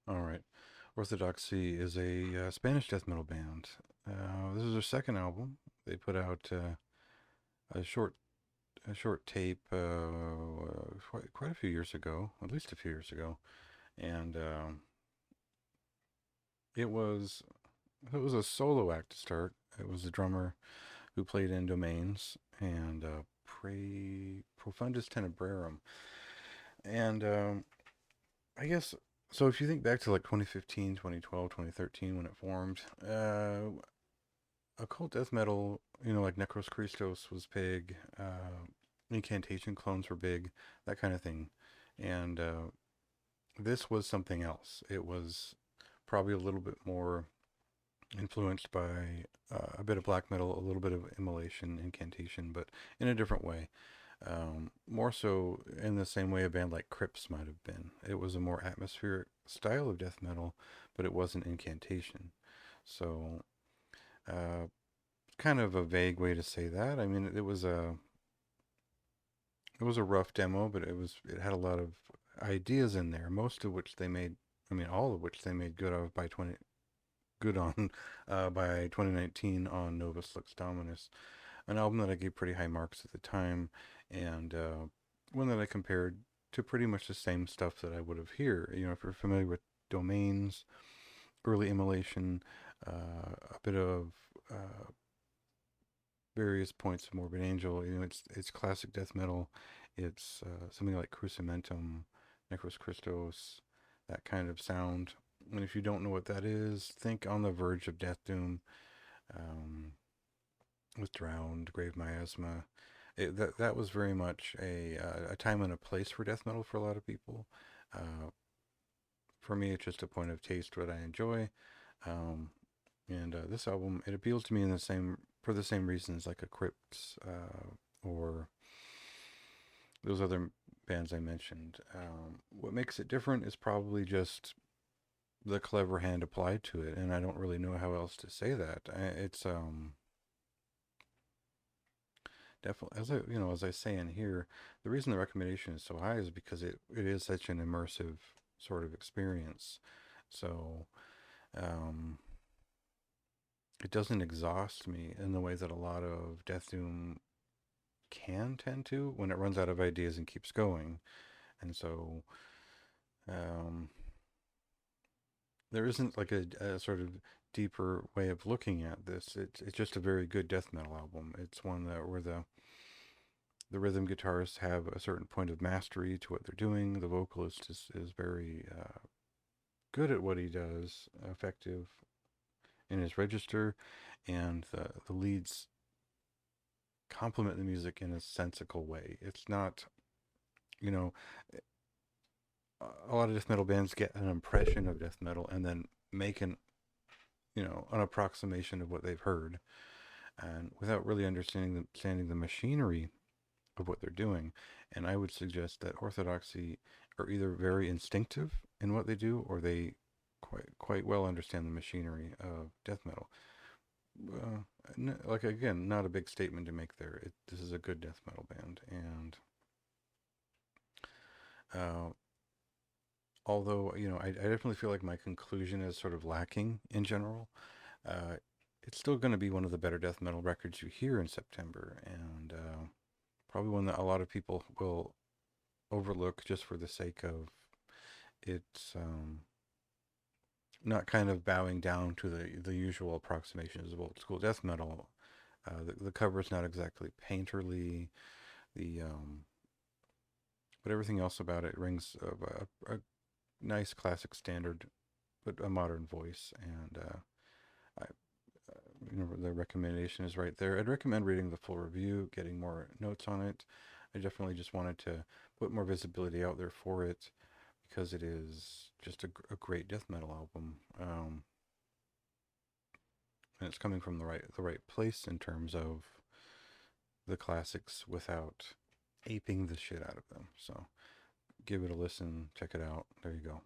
All right. Orthodoxy is a Spanish death metal band. This is their second album. They put out a short a short tape quite a few years ago, at least a few years ago, and it was it was a solo act to start. It was the drummer who played in Domains and Profundus Tenebrarum, and I guess so. If you think back to like 2015, 2012, 2013 when it formed, occult death metal, like Necros Christos was big, incantation clones were big, that kind of thing. And this was something else. It was probably a little bit more influenced by a bit of black metal, a little bit of immolation, incantation, but in a different way. More so in the same way a band like Crips might have been. It was a more atmospheric style of death metal, but it wasn't incantation. So, uh, kind of a vague way to say that. I mean, it was a rough demo, but it had a lot of ideas in there, most of which they made. I mean, all of which they made good on by 2019 on Novus Lux Dominus, an album that I gave pretty high marks at the time, and one that I compared to pretty much the same stuff that I would have here. If you're familiar with Domains, early immolation, a bit of various points of Morbid Angel. It's classic death metal. It's something like Crucimentum, Necros Christos, that kind of sound. And if you don't know what that is, think On the Verge of Death Doom, um, with Drowned, Grave Miasma. That was very much a time and a place for death metal for a lot of people. Uh, for me, it's just a point of taste what I enjoy. Um, and this album, it appeals to me in the same for the same reasons like a Crypts or those other bands I mentioned. What makes it different is probably just the clever hand applied to it, and I don't really know how else to say that. It's definitely, as I say in here, the reason the recommendation is so high is because it is such an immersive sort of experience. So um, it doesn't exhaust me in the way that a lot of Death Doom can tend to when it runs out of ideas and keeps going. And so um, there isn't like a sort of deeper way of looking at this. It's just a very good death metal album. It's one that where the rhythm guitarists have a certain point of mastery to what they're doing. The vocalist is very good at what he does, effective in his register, and the leads complement the music in a sensical way. It's not, you know, a lot of death metal bands get an impression of death metal and then make an approximation of what they've heard, and without really understanding the machinery of what they're doing. And I would suggest that Orthodoxy are either very instinctive in what they do, or they quite well understand the machinery of death metal. Like again, not a big statement to make there. This is a good death metal band, and uh, although I definitely feel like my conclusion is sort of lacking in general. Uh, it's still going to be one of the better death metal records you hear in September, and probably one that a lot of people will overlook just for the sake of its not kind of bowing down to the usual approximations of old school death metal. The cover is not exactly painterly. The But everything else about it rings of a nice classic standard, but a modern voice. And I, the recommendation is right there. I'd recommend reading the full review, getting more notes on it. I definitely just wanted to put more visibility out there for it because it is just a great death metal album, and it's coming from the right place in terms of the classics without aping the shit out of them. So give it a listen, check it out. There you go.